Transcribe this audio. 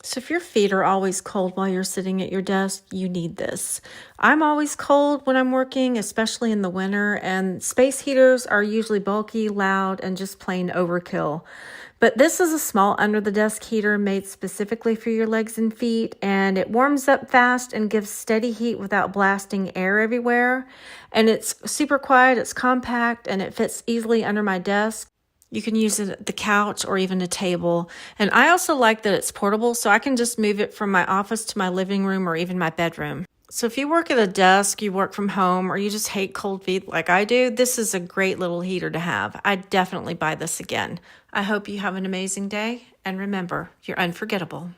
So if your feet are always cold while you're sitting at your desk, you need this. I'm always cold when I'm working, especially in the winter, and space heaters are usually bulky, loud, and just plain overkill. But this is a small under the desk heater made specifically for your legs and feet, and it warms up fast and gives steady heat without blasting air everywhere. And it's super quiet, it's compact, and it fits easily under my desk. You can use it at the couch or even a table. And I also like that it's portable, so I can just move it from my office to my living room or even my bedroom. So if you work at a desk, you work from home, or you just hate cold feet like I do, this is a great little heater to have. I'd definitely buy this again. I hope you have an amazing day, and remember, you're unforgettable.